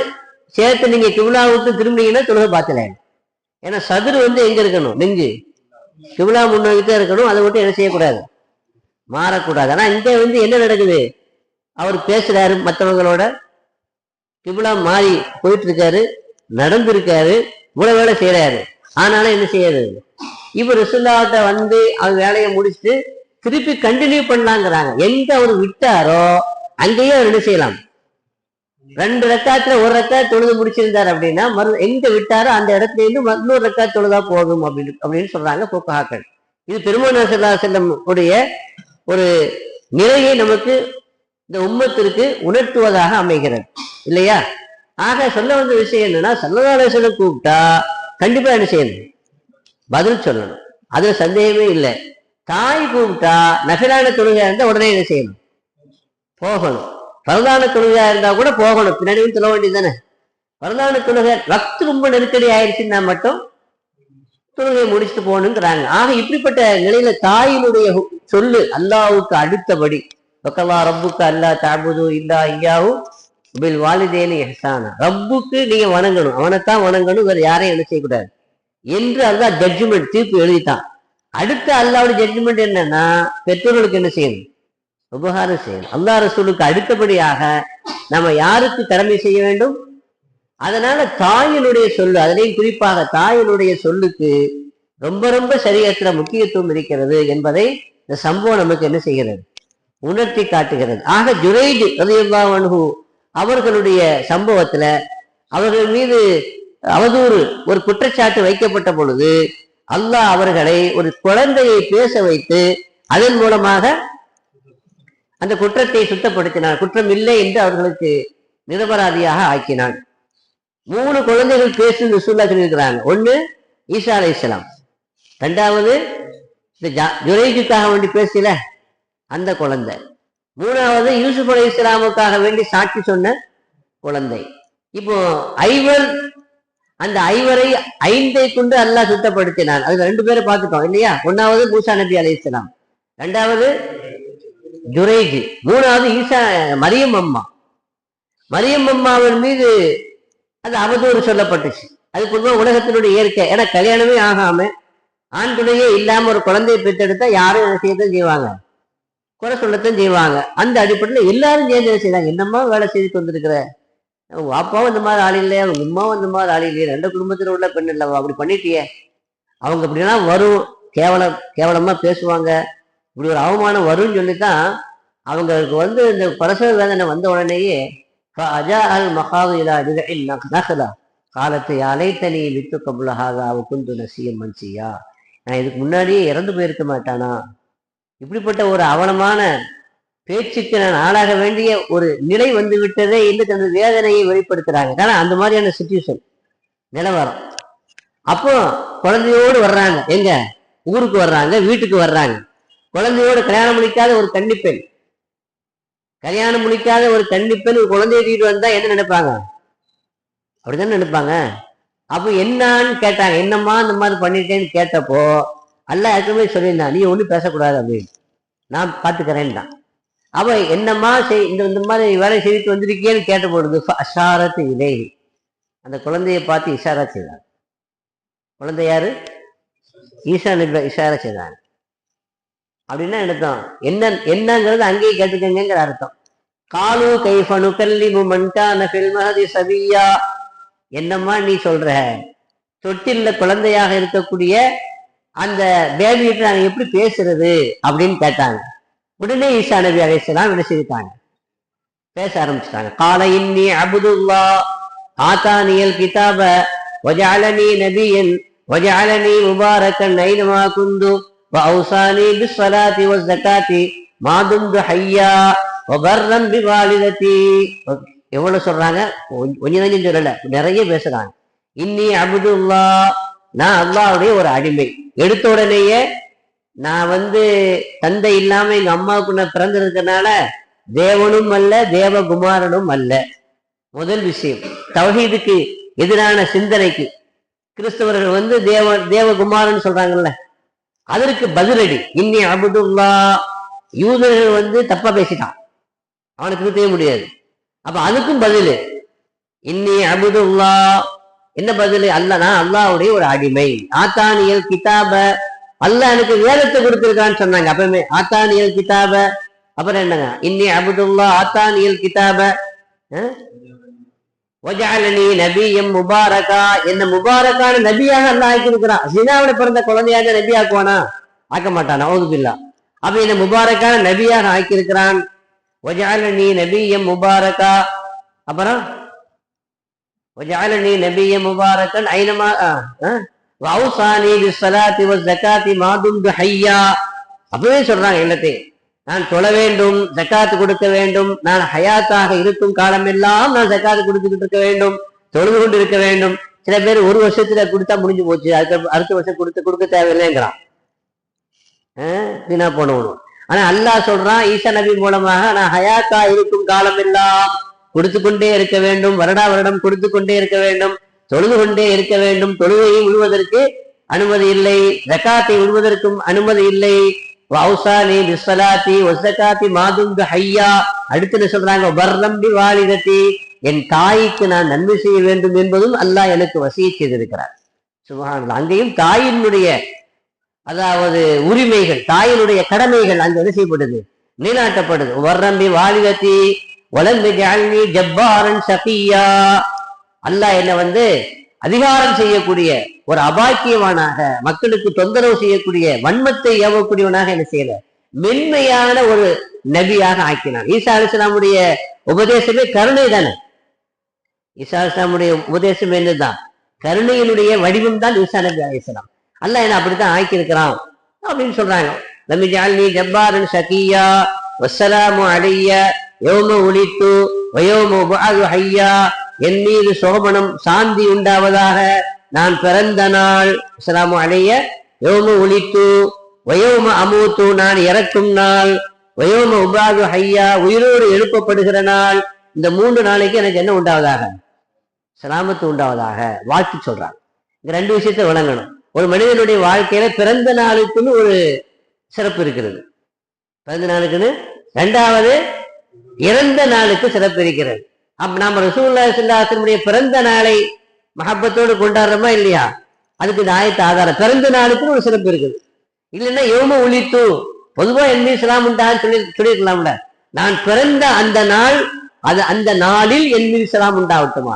சேர்த்து நீங்க கிப்லா விட்டு திரும்பினீங்கன்னா தொழுகை பார்த்தல. ஏன்னா சதுரு எங்க இருக்கணும்? நெஞ்சு கிப்லா முன்னோக்கி தான் இருக்கணும். அதை விட்டு என்ன செய்யக்கூடாது? மாறக்கூடாது. ஆனா இங்க என்ன நடக்குது? அவர் பேசுறாரு மற்றவங்களோட, கிப்லா மாறி போயிட்டு இருக்காரு, நடந்திருக்காரு, இவ்வளவு வேலை செய்யறாரு. ஆனாலும் என்ன செய்யாது? இப்ப ரசூலுல்லாஹ்ட்ட அவர் வேலையை முடிச்சுட்டு திருப்பி கண்டினியூ பண்ணலாங்கிறாங்க. எங்க அவர் விட்டாரோ அங்கேயே அவர் என்ன செய்யலாம்? 2 ரக்காத்துல 1 ரக்காத் தொழுது முடிச்சிருந்தார் அப்படின்னா எங்க விட்டாரோ அந்த இடத்துல இருந்து இன்னொரு ரக்காத் தொழுதா போதும் அப்படின்னு சொல்றாங்க ஃபுகஹாக்கள். இது பெருமானார் ஸல்லல்லாஹு அலைஹி வஸல்லம் உடைய ஒரு நிலையை நமக்கு இந்த உம்மத்திற்கு உணர்த்துவதாக அமைகிறது இல்லையா? ஆக சொல்ல வந்த விஷயம் என்னன்னா, ஸல்லல்லாஹு அலைஹி வஸல்லம் கூப்பிட்டா கண்டிப்பா என்ன செய்யணும்? பதில் சொல்லணும். அதுல சந்தேகமே இல்லை. தாய் கூப்பிட்டா நஃபிலான தொழுகையா இருந்தா உடனே என்ன செய்யணும்? போகணும். பரதான தொழுகையா இருந்தா கூட போகணும், பின்னாடி சொல்ல வேண்டியது தானே. பரதான தொழுகை வக்து ரொம்ப நெருக்கடி ஆயிடுச்சுன்னா மட்டும் தொழுகையை முடிச்சுட்டு போகணுங்கிறாங்க. ஆக இப்படிப்பட்ட நிலையில தாயினுடைய சொல்லு அல்லாஹ்வுக்கு அடுத்தபடி, வக்கல்லா ரப்புக்கு அல்லா தஅபுது இல்லா இய்யாஹு பில் வாலிதைனி இஹ்சானா, ரப்புக்கு நீங்க வணங்கணும், அவனைத்தான் வணங்கணும், வேற யாரையும் என்ன செய்யக்கூடாது என்று அல்லாஹ் ஜட்ஜ்மெண்ட் தீர்ப்பு எழுதிட்டான். அடுத்த அல்லாஹ்வுடைய ஜட்ஜ்மெண்ட் என்னன்னா, பெற்றோர்களுக்கு என்ன செய்யணும்? உபகாரம் செய்யணும். அல்லாஹ் ரசூலுக்கு அடுத்தபடியாக நம்ம யாருக்கு கடமை செய்ய வேண்டும்? அதனால தாயினுடைய சொல்லு, அதிலேயும் குறிப்பாக தாயினுடைய சொல்லுக்கு ரொம்ப ரொம்ப சரியத்துல முக்கியத்துவம் இருக்கிறது என்பதை இந்த சம்பவம் நமக்கு என்ன செய்கிறது? உணர்த்தி காட்டுகிறது. ஆக ஜுரைஜ் ரலியல்லாஹு அன்ஹு அவர்களுடைய சம்பவத்துல அவர்கள் மீது அவதூறு ஒரு குற்றச்சாட்டு வைக்கப்பட்ட பொழுது அல்லாஹ் அவர்களை ஒரு குழந்தையை பேச வைத்து அதன் மூலமாக அந்த குற்றத்தை சுத்தப்படுத்தினான். குற்றம் இல்லை என்று அவர்களுக்கு நிரபராதியாக ஆக்கினான். 3 குழந்தைகள் பேசுன்னு ரசூலுல்லாஹ் சொல்லியிருக்கிறாங்க. 1 ஈசா அலைஹிஸ்ஸலாம், 2வது இந்த ஜுரைஜுக்காக வேண்டி பேசல அந்த குழந்தை, 3வது யூசுப் அலைஹிஸ்ஸலாமுக்காக வேண்டி சாட்சி சொன்ன குழந்தை. இப்போ அந்த 5 கொண்டு அல்லாஹ் சுத்தப்படுத்தினான். அதுல 2 பேரை பார்த்துட்டோம் இல்லையா? 1வது மூசா நபி அலைஹிஸ்ஸலாம், 2வது ஜுரைஜ், 3வது ஈசா மரியம் அம்மாவின் மீது அது அவதூறு சொல்லப்பட்டுச்சு. அது பொதுவாக உலகத்தினுடைய இயற்கை. ஏன்னா கல்யாணமே ஆகாம ஆண் துணையே இல்லாம ஒரு குழந்தையை பெற்றெடுத்தா யாரும் என்ன செய்யத்தான் செய்வாங்க? குறை சொல்லத்தான் செய்வாங்க. அந்த அடிப்படையில் எல்லாரும் சேர்ந்து என்ன செய்வாங்க? என்னம்மா வேலை செய்துட்டு வந்திருக்கிற, அப்பாவும் இந்த மாதிரி ஆள் இல்லையா, அவங்க உமாவும் இந்த மாதிரி ஆள் இல்லையா, 2 குடும்பத்தில் உள்ள பெண் இல்லவா, அப்படி பண்ணிட்டியே, அவங்க அப்படிலாம் வரும், கேவலமா பேசுவாங்க, இப்படி ஒரு அவமானம் வரும்னு சொல்லித்தான் அவங்களுக்கு இந்த பிரசவ வேதனை வந்த உடனேயே காலத்தை அலைத்தனி வித்து கபுலஹாதா குந்து நசியம் மன்சியா, நான் இதுக்கு முன்னாடியே இறந்து போயிருக்க மாட்டானா, இப்படிப்பட்ட ஒரு அவலமான பேச்சுக்கு நான் ஆளாக வேண்டிய ஒரு நிலை வந்து விட்டதே என்று தனது வேதனையை வெளிப்படுத்துறாங்க. ஆனா அந்த மாதிரியான சிச்சுவேஷன் நிலவரம். அப்போ குழந்தையோடு வர்றாங்க, எங்க ஊருக்கு வர்றாங்க, வீட்டுக்கு வர்றாங்க. குழந்தையோடு கல்யாணம் முடிக்காத ஒரு கன்னிப்பெண் ஒரு குழந்தைய தூக்கிட்டு வந்தா என்ன நினைப்பாங்க? அப்படித்தானே நினைப்பாங்க. அப்போ என்னான்னு கேட்டாங்க. என்னம்மா இந்த மாதிரி பண்ணிட்டேன்னு கேட்டப்போ அல்லாஹ் ஏற்கனவே சொல்லியிருந்தான், நீ ஒன்றும் பேசக்கூடாது அப்படின்னு, நான் பார்த்துக்கிறேன் தான். அவ என்னம்மா இந்த மாதிரி வேலை செய்துட்டு வந்திருக்கேன்னு கேட்ட பொழுது அஷாரத்து இலை, அந்த குழந்தையை பார்த்து இஷாரா செய்தார். குழந்தை யாரு? ஈசா நபி இஷாரா செய்தாங்க. அப்படின்னா அர்த்தம் என்னங்கிறது அங்கேயே கேட்டுக்கங்கிற அர்த்தம். காலு கைஃபனு கல்லிமு மன்கான ஃபில் மஹதி சபியா, என்னம்மா நீ சொல்ற, தொட்டில்ல குழந்தையாக இருக்கக்கூடிய அந்த பேபிகிட்ட நாங்க எப்படி பேசுறது அப்படின்னு கேட்டாங்க. உடனே ஈசா நபி அலைஹிஸ்ஸலாம் என்ன செய்தாங்க? பேச ஆரம்பிச்சிட்டாங்க. கால இன்னி அபுதுல்லா, ஆத்தானியல் கிதாப வஜஅலனி நபியன் வஜஅலனி முபாரக்கன் ஐனமா குந்து வஅௌசானி பிஸ்ஸலாத்தி வஸ்ஸகாத்தி மா தும்து ஹய்யா வபர்ரன் பிவாலிததி. எவ்வளவு சொல்றாங்க, கொஞ்சம் சொல்லல, நிறைய பேசுறாங்க. இன்னி அப்துல்லா, நான் அல்லாஹ்வுடைய ஒரு அடிமை. எடுத்த உடனேயே நான் தந்தை இல்லாம எங்க அம்மாவுக்கு நான் பிறந்திருக்கனால தேவனும் அல்ல தேவகுமாரனும் அல்ல. முதல் விஷயம், தௌஹீதுக்கு எதிரான சிந்தனைக்கு கிறிஸ்தவர்கள் தேவகுமாரன் சொல்றாங்கல்ல, அதற்கு பதிலடி இன்னி அப்துல்லா. யூதர்கள் தப்பா பேசிட்டான், அவனுக்கு திருத்தவே முடியாது. அப்ப அதுக்கும் பதில் இன்னி அப்துல்லா. என்ன பதில்? நான் அல்லாஹ்வுடைய ஒரு அடிமை. ஆத்தானியல் கிதாப, அல்லாஹ் எனக்கு வேதத்தை கொடுத்திருக்கான்னு சொன்னாங்க. அப்பவுமே ஆத்தானியல் கிதாப, அப்புறம் என்னங்க, இன்னி அப்துல்லா ஆத்தானியல் கிதாப வஜஅலனி நபியம் முபாரகா, என்ன முபாரக்கான நபியாக அல்லாஹ் ஆக்கியிருக்கிறான். ஜினாவுல பிறந்த குழந்தையாக நபி ஆக்குவானா? ஆக்க மாட்டான், அவுதுபில்லா. அப்ப என்ன முபாரக்கான நபியாக ஆக்கியிருக்கிறான். வஜஅலனி நபியம் முபாரகா, அப்புறம் வஜஅலனி நபியம் முபாரக்கன் ஐனமா வஅௌசானி பிஸ்ஸலாத்தி வஸ்ஸகாத்தி மா தும்து ஹய்யா. அப்பவே சொல்றாங்க எல்லாத்தையும், நான் தொழ வேண்டும், ஜக்காத்து கொடுக்க வேண்டும், நான் ஹயாத்தாக இருக்கும் காலம் எல்லாம் நான் ஜக்காத்து கொடுத்துக்கிட்டு இருக்க வேண்டும், தொழுது கொண்டு இருக்க வேண்டும். சில பேர் ஒரு வருஷத்துல கொடுத்தா முடிஞ்சு போச்சு, அடுத்த வருஷம் கொடுக்க தேவையில்லைங்கிறான், வீணா போனவனும். ஆனா அல்லாஹ் சொல்றான் ஈசா நபி மூலமாக நான் ஹயாத்தா இருக்கும் காலம் எல்லாம் கொடுத்து கொண்டே இருக்க வேண்டும், வருடா வருடம் கொடுத்து கொண்டே இருக்க வேண்டும், தொழுது கொண்டே இருக்க வேண்டும். தொழுகையை விடுவதற்கு அனுமதி இல்லை, ஜக்காத்தை விடுவதற்கும் அனுமதி இல்லை. வஅௌசானி பிஸ்ஸலாத்தி வஸ்ஸகாத்தி மா தும்து ஹய்யா. அடுத்து சொல்றாங்க வபர்ரம் பிவாலிததி, என் தாய்க்கு நான் நன்மை செய்ய வேண்டும் என்பதும் அல்லாஹ் எனக்கு வசியத் செய்திருக்கிறார். சுப்ஹானல்லாஹ். அங்கேயும் தாயினுடைய அதாவது உரிமைகள், தாயினுடைய கடமைகள் அங்கு என்ன செய்யப்படுது, நிலைநாட்டப்படுது. வபர்ரம் பிவாலிததி வலம் யஜஅல்னி ஜப்பாரன் ஷகியா. அல்லாஹ் என்ன அதிகாரம் செய்யக்கூடிய ஒரு அபாக்கியவானாக, மக்களுக்கு தொந்தரவு செய்யக்கூடிய, வன்மத்தை ஏவக்கூடியவனாக என்ன செய்யல, மென்மையான ஒரு நபியாக ஆக்கினான். ஈசா அலைஹிஸ்ஸலாமுடைய உபதேசமே கருணை தானே. ஈசா அலைஹிஸ்ஸலாமுடைய உபதேசம் என்னதான், கருணையினுடைய வடிவம் தான் ஈசா நபி அலைஹிஸ்ஸலாம். அல்லாஹ் என்ன அப்படித்தான் ஆக்கியிருக்கிறான் அப்படின்னு சொல்றாங்க. லம் யஜஅல்னி ஜப்பாரன் ஷகியா வஸ்ஸலாமு அலைய யௌம உலித்து வயௌம உபஅது ஹய்யா. என் மீது சோபனம் சாந்தி உண்டாவதாக, நான் பிறந்த நாள், அஸ்ஸலாமு அலைய யௌம உலித்து வயௌம அமூத்து, நான் இறக்கும் நாள், வயௌம உபாது ஹய்யா, உயிரோடு எழுப்பப்படுகிற நாள். இந்த 3 நாளைக்கு எனக்கு என்ன உண்டாவதாக, சலாமத்து உண்டாவதாக வாழ்த்து சொல்றாங்க. இந்த 2 விஷயத்தை விளங்கணும். ஒரு மனிதனுடைய வாழ்க்கையில பிறந்த நாளுக்குன்னு ஒரு சிறப்பு இருக்கிறது, பிறந்த நாளுக்குன்னு. 2வது இறந்த நாளுக்கு சிறப்பு இருக்கிறது. அப்ப நாம ரசூலுல்லாஹி ஸல்லல்லாஹு அலைஹி வஸல்லம் பிறந்த நாளை மஹப்பத்தோடு கொண்டாடுறோமா இல்லையா? அதுக்கு இந்த ஆயத்து ஆதாரம். பிறந்த நாளுக்கு ஒரு சிறப்பு இருக்குது. இல்லைன்னா யௌம உலித்து, பொதுவா என் மீது சலாம் உண்டான்னு சொல்லிருக்கலாம்ல. நான் பிறந்த அந்த நாள், அது அந்த நாளில் என் மீது சலாம் உண்டாகட்டுமா.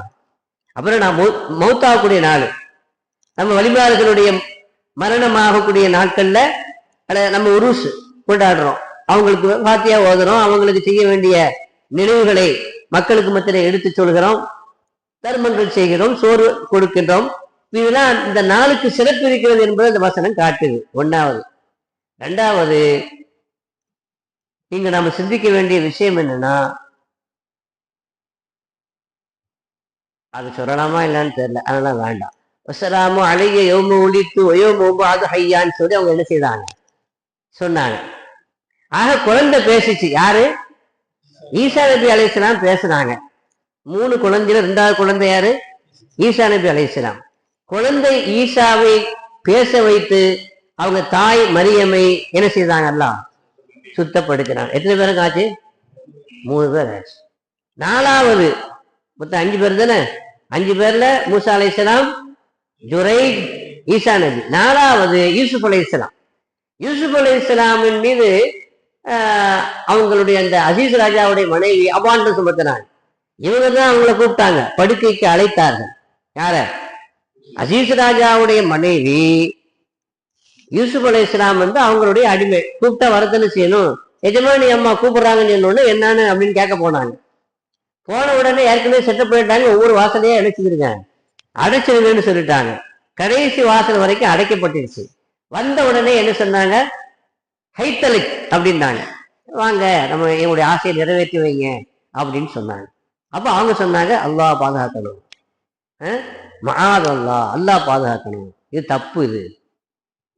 அப்புறம் நான் மௌத்தாகக்கூடிய நாள், நம்ம வழிபாடுகளுடைய மரணமாகக்கூடிய நாட்கள்ல நம்ம உருஸ் கொண்டாடுறோம், அவங்களுக்கு ஃபாத்தியா ஓதுறோம், அவங்களுக்கு செய்ய வேண்டிய நினைவுகளை மக்களுக்கு மத்தியில எடுத்து சொல்கிறோம், தர்மங்கள் செய்கிறோம், சோறு கொடுக்கின்றோம். இதெல்லாம் இந்த நாளுக்கு சிறப்பு இருக்கிறது என்பதை இந்த வசனம் காட்டுது. 1வது. 2வது, இங்க நம்ம சிந்திக்க வேண்டிய விஷயம் என்னன்னா, அது சொல்லலாமா இல்லைன்னு தெரியல, அதெல்லாம் வேண்டாம். வஸ்ஸலாமு அலைய யௌம உலித்து வயௌம உபஅது ஹய்யான்னு சொல்லி அவங்க என்ன செய்தாங்க, சொன்னாங்க. ஆக குழந்தை பேசிச்சு. யாரு? ஈசா நபி அலைஹிஸ்ஸலாம் பேசுனாங்க. 3 குழந்தையில 2வது குழந்தை யாரு? ஈசா நபி அலைஹிஸ்ஸலாம். குழந்தை ஈசாவை பேச வைத்து அவங்க தாய் மரியமை என்ன செய்தாங்கல்ல, சுத்தப்படுத்தினாங்க. எத்தனை பேருக்கு ஆச்சு? 3 பேர் ஆச்சு. 4வது, மொத்தம் 5 பேர் தானே. 5 பேர்ல மூசா அலைஹிஸ்ஸலாம், ஜுரைஜ், ஈசா நபி. 4வது யூசுப் அலைஹிஸ்ஸலாம். யூசுப் அலைஹிஸ்ஸலாமின் மீது அவங்களுடைய அந்த அசீஸ் ராஜாவுடைய மனைவி அபாண்டம் சுமத்தினாங்க. இவங்க தான் அவங்கள கூப்பிட்டாங்க, படுக்கைக்கு அழைத்தார்கள். யார? அசீஸ் ராஜாவுடைய மனைவி யூசுப் அலைஹிஸ்ஸலாம் அவங்களுடைய அடிமை. கூப்பிட்டா வரத்தனை செய்யணும். எஜமானி அம்மா கூப்பிடுறாங்கன்னு சொன்னோன்னு என்னன்னு அப்படின்னு கேட்க போனாங்க. போன உடனே ஏற்கனவே செட்டப் பண்ணிட்டாங்க, ஒவ்வொரு வாசலையே அடைச்சிருங்க, அடைச்சிருங்கன்னு சொல்லிட்டாங்க. கடைசி வாசல் வரைக்கும் அடைக்கப்பட்டுருச்சு. வந்த உடனே என்ன சொன்னாங்க, ஹைத்தலிக் அப்படின்னாங்க, வாங்க நம்ம என்னுடைய ஆசையை நிறைவேற்றி வைங்க அப்படின்னு சொன்னாங்க. அப்ப அவங்க சொன்னாங்க, அல்லாஹ் பாதுகாக்கணும், மஆதல்லாஹ், அல்லாஹ் பாதுகாக்கணும், இது தப்பு,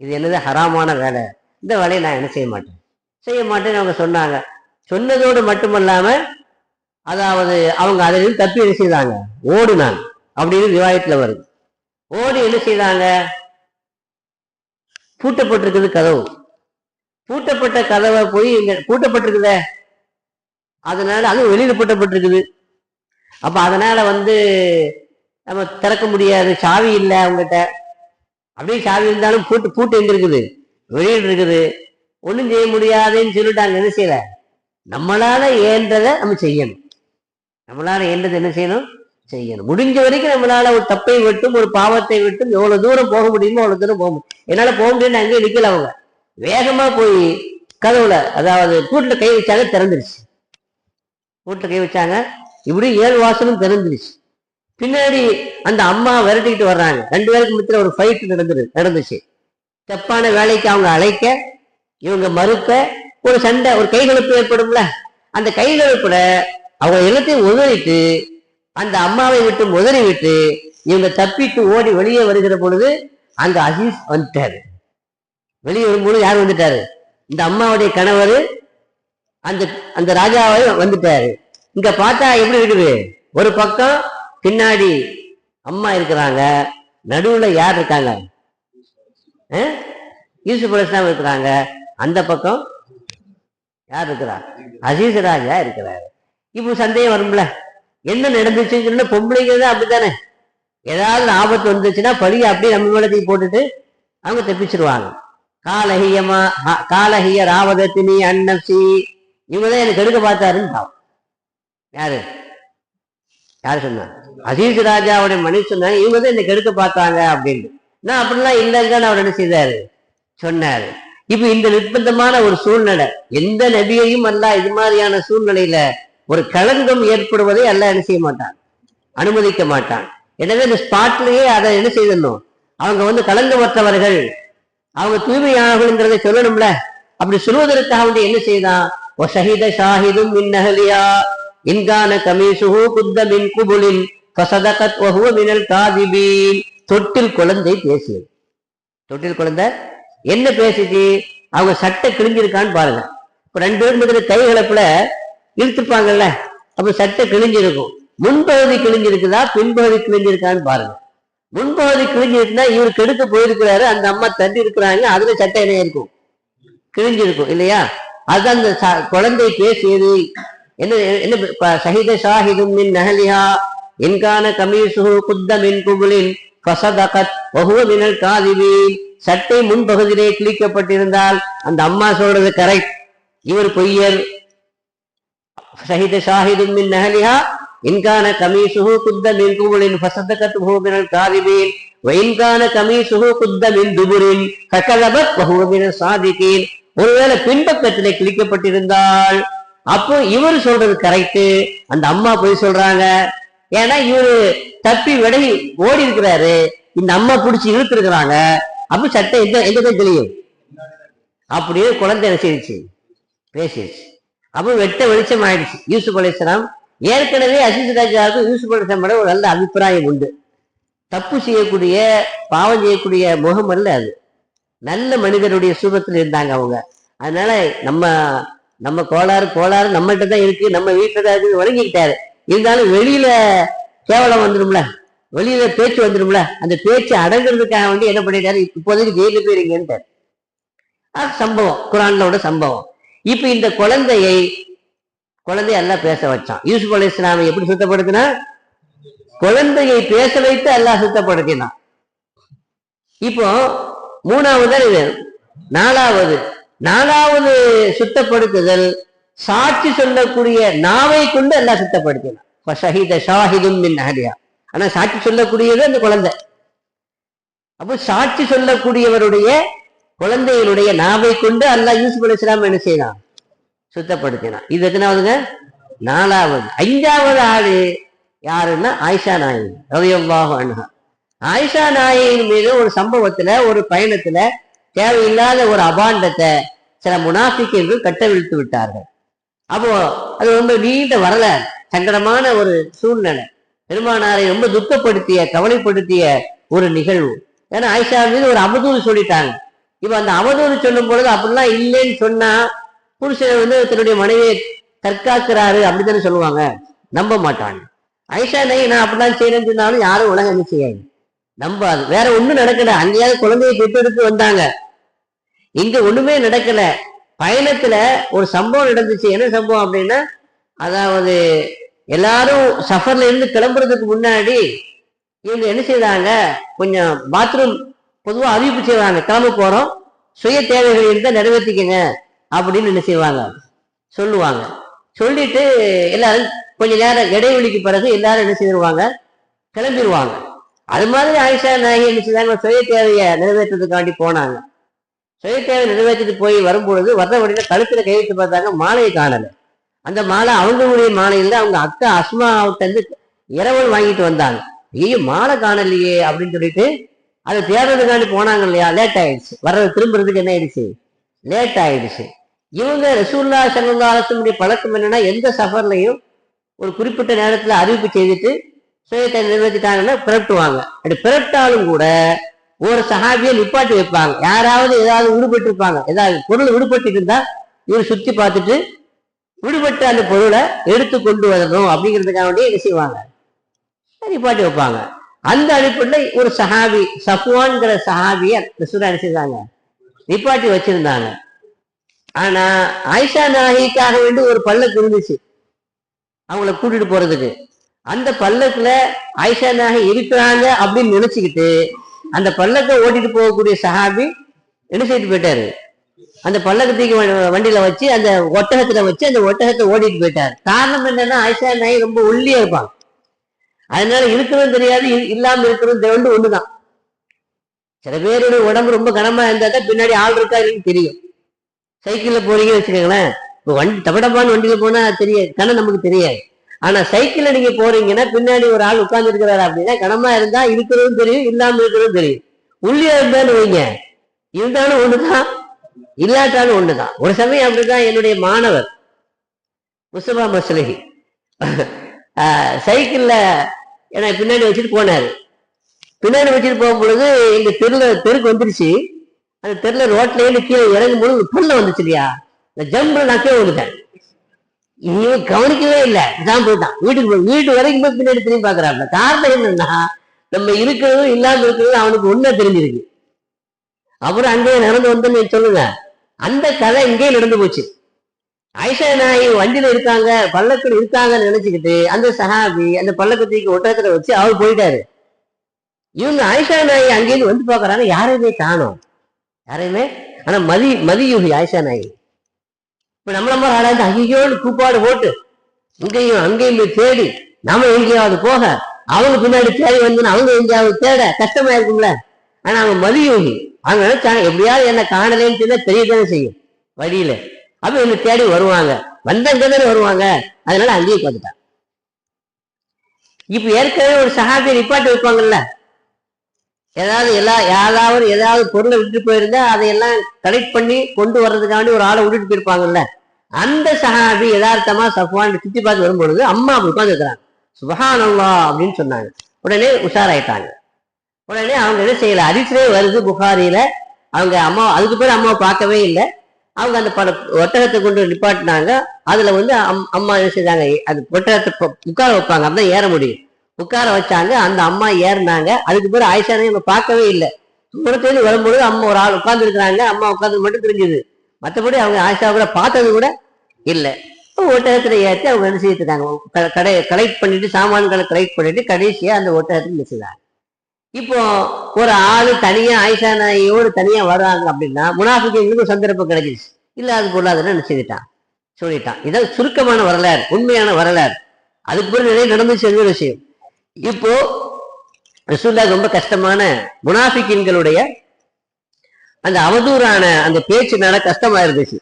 இது என்னது ஹராமான வேலை, இந்த வேலையை நான் என்ன செய்ய மாட்டேன்னு அவங்க சொன்னாங்க. சொன்னதோடு மட்டுமல்லாம அதாவது அவங்க அதிலிருந்து தப்பி என்ன செய்தாங்க, ஓடுனாங்க அப்படின்னு ரிவாயத்துல வருது. ஓடி என்ன செய்தாங்க, பூட்டப்பட்டிருக்குது கதவு, பூட்டப்பட்ட கதவை போய் இங்க பூட்டப்பட்டிருக்குத, அதனால அதுவும் வெளியில பூட்டப்பட்டிருக்குது. அப்ப அதனால நம்ம திறக்க முடியாது, சாவி இல்லை அவங்ககிட்ட. அப்படியே சாவி இருந்தாலும் பூட்டு எங்க இருக்குது, வெளியில் இருக்குது, ஒண்ணும் செய்ய முடியாதுன்னு சொல்லிட்டாங்க. என்ன செய்யல, நம்மளால ஏன்றதை நம்ம செய்யணும், நம்மளால ஏன்றது என்ன செய்யணும், முடிஞ்ச வரைக்கும் நம்மளால ஒரு தப்பை விட்டும் ஒரு பாவத்தை விட்டும் எவ்வளவு தூரம் போக முடியுமோ அவ்வளவு தூரம் போக முடியும். என்னால போக முடியும்னு அங்கேயே நிக்கல, அவங்க வேகமா போய் கதவுல அதாவது பூட்டுல கை வச்சாங்க, திறந்துருச்சு. பூட்டுல கை வச்சாங்க, இப்படி 7 வாசலும் திறந்துருச்சு. பின்னாடி அந்த அம்மா விரட்டிக்கிட்டு வர்றாங்க. 2 பேருக்கு மத்தியில ஒரு ஃபைட் நடந்துச்சு. தப்பான வேலைக்கு அவங்க அழைக்க, இவங்க மறுக்க, ஒரு சண்டை, ஒரு கைகலப்பு ஏற்படும்ல. அந்த கைகலப்புல அவங்க எல்லாத்தையும் உதறிட்டு அந்த அம்மாவை விட்டு உதறி விட்டு இவங்க தப்பிட்டு ஓடி வெளியே வருகிற பொழுது அங்க அசீஸ் வந்துட்டாரு. வெளியே வரும்போது யார் வந்துட்டாரு, இந்த அம்மாவுடைய கணவர் அந்த அந்த ராஜாவை வந்துட்டாரு. இங்க பார்த்தா எப்படி இருக்குது, ஒரு பக்கம் பின்னாடி அம்மா இருக்கிறாங்க, நடுவுல யார் இருக்காங்க, யூசுப் அலைஹிஸ்ஸலாம் இருக்கிறாங்க, அந்த பக்கம் யார் இருக்கிறார், அசீஸ் ராஜா இருக்கிறாரு. இப்போ சந்தேகம் வரும்ல, என்ன நடந்துச்சுன்னு சொன்னா பொம்பளைங்க தான் அப்படித்தானே, ஏதாவது ஆபத்து வந்துச்சுன்னா பழிய அப்படியே நம்ம மேலத்தையும் போட்டுட்டு அவங்க தப்பிச்சிருவாங்க. காலஹிய ராவதத்தினி அன்னப்சி, இவங்கதான் எனக்கு எடுக்க பார்த்தாருன்னு யாரு சொன்னா, அசீஸ் ராஜாவுடைய மனைவி சொன்னாங்க, இவங்க தான் என்னை கெடுக்க பார்த்தாங்க அப்படின்னு. நான் அப்படிலாம் இல்லைங்கன்னு அவர் என்ன செய்தாரு, சொன்னாரு. இப்ப இந்த நிர்பந்தமான ஒரு சூழ்நிலை, எந்த நபியையும் அல்லாஹ் இது மாதிரியான சூழ்நிலையில ஒரு களங்கம் ஏற்படுவதை அல்லாஹ் என்ன செய்ய மாட்டான், அனுமதிக்க மாட்டான். எனவே இந்த ஸ்பாட்லயே அதை என்ன செய்யணும், அவங்க களங்கமற்றவர்கள், அவங்க தூய்மையானவர்கள்ங்கிறத சொல்லணும்ல. அப்படி சொல்வதற்காக என்ன செய்தான், ஷஹீத ஷாஹிதும் மின் அஹ்லியா இன்கான கமீசுஹு குத்த மின் குபுலின் ஃபஸதகத் வஹுவ மினல் காதிபீன். தொட்டில் குழந்தை பேசியது. தொட்டில் குழந்தை என்ன பேசிச்சு, அவங்க சட்டை கிழிஞ்சிருக்கான்னு பாருங்க. இப்ப 2 பேர் முதல்ல கைகலப்புல இழுத்துப்பாங்கல்ல, அப்ப சட்டை கிழிஞ்சிருக்கும். முன்பகுதி கிழிஞ்சிருக்குதா பின்பகுதி கிழிஞ்சிருக்கான்னு பாருங்க. முன்பகுதி கிழிஞ்சிருக்குன்னா இவர் கெடுக்க போயிருக்கிறாரு, அந்த அம்மா தட்டி இருக்கிறாங்க, அதுல சட்டை என்ன இருக்கும், கிழிஞ்சிருக்கும் இல்லையா. அதுதான் அந்த குழந்தை பேசியது. என்ன என்ன ஷஹீத ஷாஹிதும் மின் அஹ்லிஹா இன்கான கமீசுஹு குத்த மின் குபுலின் ஃபஸதகத் வஹுவ மினல் காதிபீன். சட்டை முன்பகுதியிலே கிழிக்கப்பட்டிருந்தால் அந்த அம்மா சொல்றது கரெக்ட், இவர் பொய்யர். ஷஹீத ஷாஹிதும் மின் அஹ்லிஹா இன்கான கமீசுஹு குத்த மின் குபுலின் ஃபஸதகத் வஹுவ மினல் காதிபீன் வஇன்கான கமீசுஹு குத்த மின் துபுரின் ஃபகலபத் வஹுவ மினஸ் சாதிகீன். ஒருவேளை பின்பக்கத்திலே கிழிக்கப்பட்டிருந்தால் அப்போ இவர் சொல்றது கரெக்டு, அந்த அம்மா போய் சொல்றாங்க. ஏன்னா இவரு தப்பி விலகி ஓடி இருக்கிறாரு, இந்த அம்மா பிடிச்சி இழுத்து இருக்கிறாங்க. அப்ப சட்டை எங்கதான் தெரியும். அப்படியே குழந்தை நினைச்சிருச்சு, பேசிடுச்சு. அப்போ வெட்ட வெளிச்சம் ஆயிடுச்சு. யூசுப் அலைஹிஸ்ஸலாம் ஏற்கனவே அசீஸ் ராஜாவுக்கு யூசுப் அலைஹிஸ்ஸலாம் ஒரு நல்ல அபிப்பிராயம் உண்டு. தப்பு செய்யக்கூடிய பாவம் செய்யக்கூடிய முகம் அல்ல அது, நல்ல மனிதருடைய சூபத்தில் இருந்தாங்க அவங்க. அதனால நம்ம கோளாறு நம்மகிட்ட தான் இருக்கு, நம்ம வீட்டுல தான் இருக்கு வழங்கிக்கிட்டாரு. இருந்தாலும் வெளியில கேவலம் வந்துடும்ல, வெளியில பேச்சு வந்துடும்ல, அந்த பேச்சு அடங்குறதுக்காக வேண்டி என்ன பண்ணிட்டாரு, இப்போதைக்கு ஜெயில போயிருங்கன்ட்டு. அது சம்பவம், குரான்ல சம்பவம். இப்ப இந்த குழந்தைய எல்லாம் பேச வச்சான். யூசுப் அலைஹிஸ்ஸலாமை எப்படி சுத்தப்படுத்தினா, குழந்தையை பேச வைத்து அல்லாஹ் சுத்தப்படுத்தினான். இப்போ 3வது இது. 4வது சுத்தப்படுத்துதல் சாட்சி சொல்லக்கூடிய நாவை கொண்டு எல்லாம் சுத்தப்படுத்தினான். ஷஹீத ஷாஹிதும் மின் அஹ்லிஹா. ஆனா சாட்சி சொல்லக்கூடியது அந்த குழந்தை. அப்போ சாட்சி சொல்லக்கூடியவருடைய குழந்தைகளுடைய நாவை கொண்டு அல்லாஹ் யூசுப் அலைஹிஸ்ஸலாம் என்ன செய்யலாம், சுத்தப்படுத்தினான். இது எத்தனாவதுங்க, 4வது. 5வது ஆளு யாருன்னா ஆயிஷா நாயகி ரலியல்லாஹு அன்ஹா. ஆயிஷா நாயகின் மீது ஒரு சம்பவத்துல, ஒரு பயணத்துல தேவையில்லாத ஒரு அபாண்டத்தை சில முனாஃபிக்குகள் கட்டவிழ்த்து விட்டார்கள். அப்போ அது ரொம்ப நீண்ட வரலாறு, சங்கடமான ஒரு சூழ்நிலை, பெருமானாரை ரொம்ப துக்கப்படுத்திய கவலைப்படுத்திய ஒரு நிகழ்வு. ஏன்னா ஆயிஷா மீது ஒரு அவதூறு சொல்லிட்டாங்க. இப்ப அந்த அவதூறு சொல்லும் பொழுது அப்படிலாம் இல்லைன்னு சொன்னா புருஷன் தன்னுடைய மனைவியை தற்காக்கிறாரு அப்படித்தானே சொல்லுவாங்க, நம்ப மாட்டாங்க. ஆயிஷா நாயகி நான் அப்படிலாம் செய்யறேன்னு சொன்னாலும் யாரும் உலகம் என்ன செய்யாது, நம்பாது. வேற ஒண்ணும் நடக்கல, அங்கேயாவது குழந்தையை பெற்றெடுத்து வந்தாங்க, இங்க ஒண்ணுமே நடக்கல. பயணத்துல ஒரு சம்பவம் நடந்துச்சு. என்ன சம்பவம் அப்படின்னா, அதாவது எல்லாரும் சஃபர்ல இருந்து கிளம்புறதுக்கு முன்னாடி இவங்க என்ன செய்தாங்க, கொஞ்சம் பாத்ரூம் பொதுவா அறிவிப்பு செய்வாங்க, கிளம்ப போறோம், சுய தேவைகள் இருந்தா நிறைவேற்றிக்கங்க அப்படின்னு என்ன செய்வாங்க, சொல்லுவாங்க. சொல்லிட்டு எல்லாரும் கொஞ்ச நேரம் இடைவெளிக்கு பிறகு எல்லாரும் என்ன செய்திருவாங்க, கிளம்பிடுவாங்க. அது மாதிரி ஆயிஷா நாயகி என்ன செய்தாங்க, சுய தேவையை நிறைவேற்றதுக்காண்டி போனாங்க. சுய தேவை நிறைவேற்றிட்டு போய் வரும்பொழுது வர்ற வழியில கழுத்துல கைவிட்டு பார்த்தாங்க, மாலையை காணல. அந்த மாலை அவங்களுடைய மாலை இல்லை, அவங்க அக்கா அஸ்மாவிட்ட இருந்து இரவல் வாங்கிட்டு வந்தாங்க. ஐயோ மாலை காணலையே அப்படின்னு சொல்லிட்டு அதை தேடுறதுக்காண்டி போனாங்க இல்லையா, லேட் ஆயிடுச்சு. வர்றது திரும்புறதுக்கு என்ன ஆயிடுச்சு, லேட் ஆயிடுச்சு. இவங்க ரசூலுல்லாஹி ஸல்லல்லாஹு அலைஹி வஸல்லம் பழக்கம் என்னன்னா, எந்த சஃபர்லையும் ஒரு குறிப்பிட்ட நேரத்துல அறிவிப்பு செய்துட்டு சுயத்தை நிறைவேற்றிட்டாங்கன்னா பிறட்டுவாங்க. அப்படி பிறட்டாலும் கூட ஒரு சஹாபியை நிப்பாட்டி வைப்பாங்க. யாராவது ஏதாவது விடுபட்டு இருப்பாங்க, ஏதாவது பொருள் விடுபட்டு இருந்தா இவர் சுத்தி பார்த்துட்டு விடுபட்டு அந்த பொருளை எடுத்து கொண்டு வரணும் அப்படிங்கிறதுக்காக வேண்டிய என்ன செய்வாங்க, நிப்பாட்டி வைப்பாங்க. அந்த அடிப்படையில் ஒரு சஹாபி சஃப்வான்கிற சஹாபியை ரசூலுல்லாஹி என்ன செய்தாங்க, நிப்பாட்டி வச்சிருந்தாங்க. ஆனா ஆயிஷா நாயகிக்காக வேண்டி ஒரு பல்லக்கு இருந்துச்சு அவங்கள கூட்டிட்டு போறதுக்கு. அந்த பல்லக்குல ஆயிஷா நாயகி இருக்கிறாங்க அப்படின்னு நினைச்சுக்கிட்டு அந்த பல்லக்கை ஓட்டிட்டு போகக்கூடிய சஹாபி என்ன செய்துட்டு போயிட்டாரு, அந்த பல்லக்கத்துக்கு வண்டியில வச்சு அந்த ஒட்டகத்துல வச்சு அந்த ஒட்டகத்தை ஓட்டிட்டு போயிட்டாரு. காரணம் என்னன்னா, ஆயிஷா நாயகி ரொம்ப ஒல்லியா இருப்பாங்க, அதனால இருக்கிறதும் தெரியாது, இல்லாம இருக்கிறதும் தெரியாது, ஒண்ணுதான். சில பேருடைய உடம்பு ரொம்ப கனமா இருந்தா தான் பின்னாடி ஆள் இருக்கா இல்லைன்னு தெரியும். சைக்கிள்ல போறீங்கன்னு வச்சுக்கோங்களேன், இப்போ வண்டி தபடப்பான்னு வண்டியில போனா தெரியாது, கணம் நமக்கு தெரியாது. ஆனா சைக்கிள்ல நீங்க போறீங்கன்னா பின்னாடி ஒரு ஆள் உட்கார்ந்து இருக்கிறாரு அப்படின்னா, கனமா இருந்தா இருக்கிறதும் தெரியும், இல்லாம இருக்கிறதும் தெரியும். உள்ளியா இருந்தாலும் வைங்க, இருந்தாலும் ஒண்ணுதான், இல்லாட்டாலும் ஒண்ணுதான். ஒரு சமயம் அப்படிதான் என்னுடைய மாணவர் முஸ்தபா மஸ்லஹி சைக்கிள்ல என்னை பின்னாடி வச்சுட்டு போனாரு. பின்னாடி வச்சுட்டு போகும் பொழுது எங்க தெருக்கு வந்துருச்சு. அந்த தெருல ரோட்ல இருந்து கீழே இறங்கும் பொழுது புல்ல வந்துச்சு இல்லையா, இந்த ஜம்புல நான் கீழே வந்துட்டேன். இவன் கவனிக்கவே இல்லை, தான் போயிட்டான் வீட்டு வரைக்கும் போய் பின்னாடி திரும்பி பாக்குறாங்க. காரணம் என்னன்னா, நம்ம இருக்கிறதும் இல்லாம இருக்கிறதும் அவனுக்கு ஒண்ணா தெரிஞ்சிருக்கு. அப்புறம் அங்கேயே நடந்து வந்து சொல்லுங்க, அந்த கதை இங்கேயே நடந்து போச்சு. ஆயிஷா நாயகி வண்டியில இருக்காங்க, பல்லக்கில் இருக்காங்கன்னு நினைச்சுக்கிட்டு அந்த சஹாபி அந்த பல்லக்கத்துக்கு ஒட்டகத்துல வச்சு அவர் போயிட்டாரு. இவங்க ஆயிஷா நாயகி அங்கேயிருந்து வந்து பாக்குறாங்க, யாரையுமே காணோம், யாரையுமே. ஆனா மதியுகி ஆயிஷா நாயகி. இப்ப நம்மள மாதிரி ஆளாந்து ஐயோன்னு கூப்பாடு போட்டு இங்கேயும் அங்கேயும் தேடி நாம எங்கேயாவது போக, அவங்க பின்னாடி தேடி வந்து அவங்க எங்கேயாவது தேட கஷ்டமா இருக்கும்ல. ஆனா அவங்க மதியோகி, அவங்க நினைச்சாங்க எப்படியாவது என்ன காணலேன்னு சொன்னா தெரியதானே செய்யும் வழியில, அப்ப என்ன தேடி வருவாங்க, வந்தங்கதானே வருவாங்க, அதனால அங்கேயே பார்த்துட்டாங்க. இப்ப ஏற்கனவே ஒரு சஹாபியை நிப்பாட்டி வைப்பாங்கல்ல, ஏதாவது பொருளை விட்டுட்டு போயிருந்தா அதையெல்லாம் கலெக்ட் பண்ணி கொண்டு வர்றதுக்காண்டி ஒரு ஆளை விட்டுட்டு போயிருப்பாங்கல்ல, அந்த சஹாபி யதார்த்தமா சஃப்வான் சுத்தி பார்த்து வரும்பொழுது அம்மா அப்படி உட்கார்ந்து இருக்கிறாங்க. சுப்ஹானல்லாஹ் அப்படின்னு சொன்னாங்க. உடனே உஷாராயிட்டாங்க. உடனே அவங்க என்ன செய்யல, ஹதீஸ்லயே வருது புகாரியில, அவங்க அம்மா அதுக்கு பேர் அம்மாவை பார்க்கவே இல்லை. அவங்க அந்த ஒட்டகத்தை கொண்டு நிப்பாட்டினாங்க. அதுல அம்மா என்ன செய்தாங்க, அது ஒட்டகத்தை உட்கார வைப்பாங்க, அப்படிதான் ஏற முடியும். உட்கார வச்சாங்க, அந்த அம்மா ஏறினாங்க. அதுக்கு பேர் ஆயிஷா நம்ம பார்க்கவே இல்லை. தூரத்துலேருந்து வரும்பொழுது அம்மா ஒரு ஆள் உட்கார்ந்து இருக்கிறாங்க, அம்மா உட்கார்ந்து மட்டும் தெரிஞ்சுது. மற்றபடி அவங்க ஆயிஷா கூட பார்த்தது கூட இல்லை. ஒட்டகத்துல ஏற்றி அவங்க என்ன செய்யிட்டு இருக்காங்க, கலெக்ட் பண்ணிட்டு சாமான்களை கலெக்ட் பண்ணிட்டு கடைசியா அந்த ஒட்டகத்துல நினைச்சுதாங்க. இப்போ ஒரு ஆளு தனியா ஆயிஷா நாயோடு தனியா வர்றாங்க அப்படின்னா முனாஃபிக்குகளுக்கு சந்தர்ப்பம் கிடைச்சிருச்சு. இல்ல அது பொருளாதார நினைச்சுட்டான் சொல்லிட்டான். இதான் சுருக்கமான வரலாறு, உண்மையான வரலாறு. அதுக்கு பிறகு நிறைய நடந்து செஞ்ச விஷயம். இப்போ ரசூலுல்லாஹ் ரொம்ப கஷ்டமான முனாஃபிக்கின்களுடைய அந்த அவதூறான அந்த பேச்சுனால கஷ்டமா இருந்துச்சு.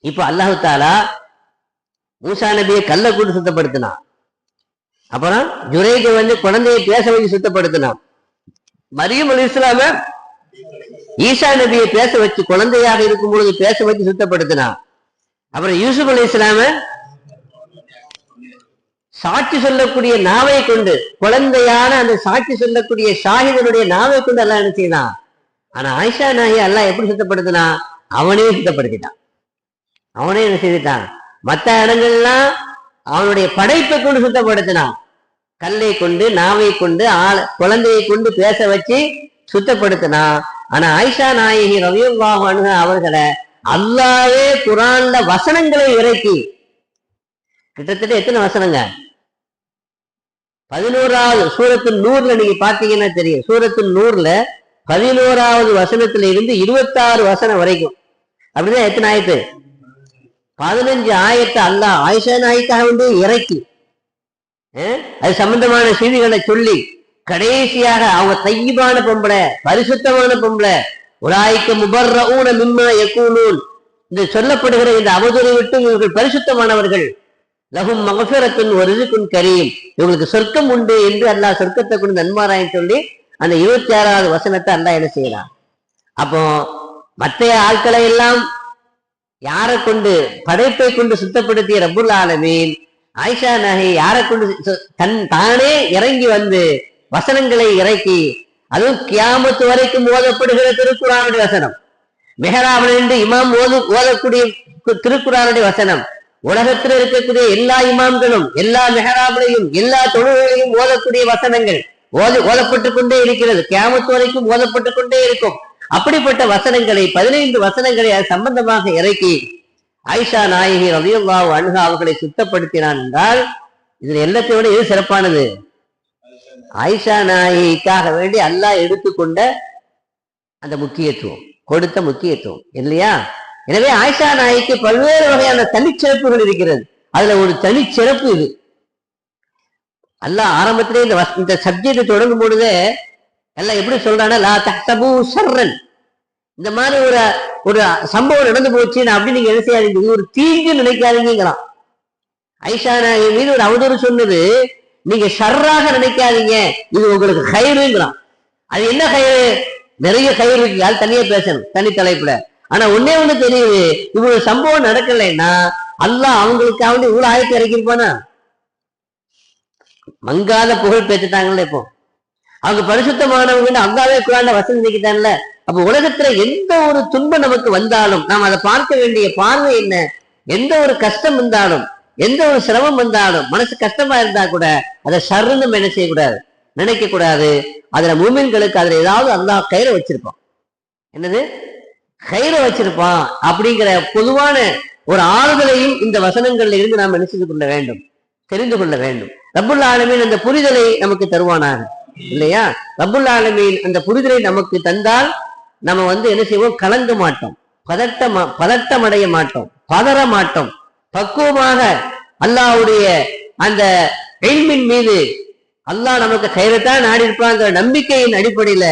இப்போ அல்லாஹ் தஆலா மூசா நபியை கல்லை கொண்டு சுத்தப்படுத்தினான். அப்புறம் ஜுரைக்கு வந்து குழந்தையை பேச வச்சு சுத்தப்படுத்தினான். மரியம் அலைஹிஸ்ஸலாம ஈசா நபியை பேச வச்சு குழந்தையாக இருக்கும் பொழுது பேச வச்சு சுத்தப்படுத்தினான். அப்புறம் யூசுப் அலைஹிஸ்ஸலாம சாட்சி சொல்லக்கூடிய நாவை கொண்டு, குழந்தையான அந்த சாட்சி சொல்லக்கூடிய ஷாஹிதனுடைய நாவை கொண்டு அல்லாஹ் என்ன செய்யலாம். ஆனா ஆயிஷா நாயகி அல்லாஹ் எப்படி சுத்தப்படுத்தினா, அவனே சுத்தப்படுத்திட்டான். அவனே என்ன செய்துட்டான், மற்ற இடங்கள்லாம் அவனுடைய படைப்பை கொண்டு சுத்தப்படுத்தினான். கல்லை கொண்டு, நாவை கொண்டு, குழந்தையை கொண்டு பேச வச்சு சுத்தப்படுத்தினான். ஆனா ஆயிஷா நாயகி ரலியல்லாஹு அன்ஹா அவர்களை அல்லாஹ்வே குர்ஆன்ல வசனங்களை இறக்கி, கிட்டத்தட்ட எத்தனை வசனங்க, 11வது சூரத்துல் நூர்ல நீங்க பாத்தீங்கன்னா தெரியும். சூரத்துல் நூர்ல 11வது வசனத்துல இருந்து 26 வசனம் வரைக்கும், அப்படிதான் எத்தனை ஆயத்து, 15 ஆயத்தை அல்லாஹ் ஆயிஷா நாயகிக்காக வேண்டி இறக்கி அது சம்பந்தமான செய்திகளை சொல்லி, கடைசியாக அவங்க தையிபான பொம்பளை, பரிசுத்தமான பொம்பளை, உலாயிக்க முபர்ரஊன மிம்மா யகூலூன், இந்த சொல்லப்படுகிற இந்த அவதூறை விட்டு இவர்கள் பரிசுத்தமானவர்கள், லஹும் மக்ஃபிரத்துன் வ ரிஸ்குன் கரீம், இவங்களுக்கு சொர்க்கம் உண்டு என்று அல்லாஹ் சொர்க்கத்தை கொண்டு நன்மாராயம் சொல்லி அந்த 26வது வசனத்தை அல்லாஹ் என்ன செய்யலாம். அப்போ மற்ற ஆட்களை எல்லாம் யாரை கொண்டு, படைப்பை கொண்டு சுத்தப்படுத்திய ரப்புல் ஆலமீன் ஆயிஷா நாயகி யாரை கொண்டு தானே இறங்கி வந்து வசனங்களை இறக்கி, அதுவும் கியாமத்து வரைக்கும் ஓதப்படுகிற திருக்குர்ஆனுடைய வசனம், மெஹராபில் என்று இமாம் ஓதக்கூடிய திருக்குர்ஆனுடைய வசனம், உலகத்தில் இருக்கக்கூடிய எல்லா இமாம்களும் எல்லா மெஹராபிலையும் எல்லா தொழுகைகளையும் ஓதக்கூடிய வசனங்கள் ஓதப்பட்டு கொண்டே இருக்கிறது, கியாமத்து வரைக்கும் ஓதப்பட்டு கொண்டே இருக்கும். அப்படிப்பட்ட வசனங்களை 15 வசனங்களை அது சம்பந்தமாக இறக்கி ஆயிஷா நாயகி ரலியல்லாஹு அன்ஹா அவர்களை சுத்தப்படுத்தினான் என்றால், இதுல எல்லாத்தையும் விட எது சிறப்பானது, ஆயிஷா நாயகிக்காக வேண்டி அல்லாஹ் எடுத்துக்கொண்ட அந்த முக்கியத்துவம், கொடுத்த முக்கியத்துவம் இல்லையா. எனவே ஆயிஷா நாயகிக்கு பல்வேறு வகையான தனிச்சிறப்புகள் இருக்கிறது. அதுல ஒரு தனிச்சிறப்பு இது. அல்லாஹ் ஆரம்பத்திலே இந்த சப்ஜெக்ட் தொடங்கும் பொழுதே எல்லாம் எப்படி சொல்றானா, லா தஹ்சபு ஷர்ரன், இந்த மாதிரி ஒரு சம்பவம் நடந்து போச்சு அப்படி நீங்க என்ன செய்யாதீங்க, இது ஒரு தீங்கு நினைக்காதீங்கிறான். ஆயிஷா நாயகி மீது ஒரு அவதூறு சொன்னது நீங்க ஷர்ராக நினைக்காதீங்க, இது உங்களுக்கு கயிறுங்கிறான். அது என்ன கயிறு, நிறைய கயிறு இருக்கு, அது தனியா பேசணும் தனி தலைப்புல. ஆனா ஒன்னே ஒண்ணு தெரியுது, இவ்வளவு சம்பவம் நடக்கலைன்னா அல்லாஹ் அவங்களுக்காக இவ்வளவு ஆயத்தை இறக்கிருப்பானா. மங்காத புகழ் பேச்சுட்டாங்கல்ல, இப்போ அவங்க பரிசுத்தமானவங்க அல்லாவே குர்ஆன்ல வசனம் நினைக்கிட்டான்ல. அப்ப உலகத்துல எந்த ஒரு துன்பம் நமக்கு வந்தாலும் நாம் அதை பார்க்க வேண்டிய பார்வை என்ன, எந்த ஒரு கஷ்டம் வந்தாலும் எந்த ஒரு சிரமம் வந்தாலும் மனசு கஷ்டமா இருந்தா கூட அதை ஷர்ன்னு நம்ம என்ன செய்யக்கூடாது, நினைக்க கூடாது. அதுல மூமின்களுக்கு அதுல ஏதாவது அல்லாஹ் கயிறை வச்சிருப்பான், என்னது கயிறை வச்சிருப்பான் அப்படிங்கிற பொதுவான ஒரு ஆறுதலையும் இந்த வசனங்கள்ல இருந்து நாம் என்ன செய்து கொள்ள வேண்டும், தெரிந்து கொள்ள வேண்டும். ரப்புல் ஆலமீன் அந்த புரிதலை நமக்கு தருவானாக இல்லையா. ரப்புல் ஆலமீன் அந்த புரிதலை நமக்கு தந்தால் நம்ம என்ன செய்வோம், கலங்க மாட்டோம், பதட்டம் அடைய மாட்டோம், பதற மாட்டோம். பக்குவமாக அல்லாஹ்வுடைய அந்த இல்மின் மீது அல்லாஹ் நமக்கு கைரத்தான் நாடி இருப்பாங்கிற நம்பிக்கையின் அடிப்படையில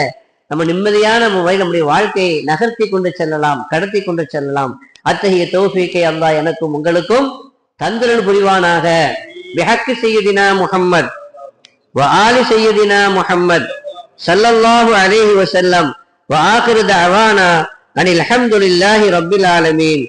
நம்ம நிம்மதியான முறையில் நம்முடைய வாழ்க்கையை நகர்த்தி கொண்டு செல்லலாம், கடத்தி கொண்டு செல்லலாம். அத்தகைய தௌஃபீக்கை அல்லாஹ் எனக்கும் உங்களுக்கும் தந்திரன் புரிவானாக. பிஹக்கி சய்யிதினா முஹம்மத் வ ஆலி சய்யிதினா முஹம்மத் ஸல்லல்லாஹு அலைஹி வஸல்லம் வ ஆகிரு தஅவானா அனில் ஹம்துலில்லாஹி ரப்பில் ஆலமீன்.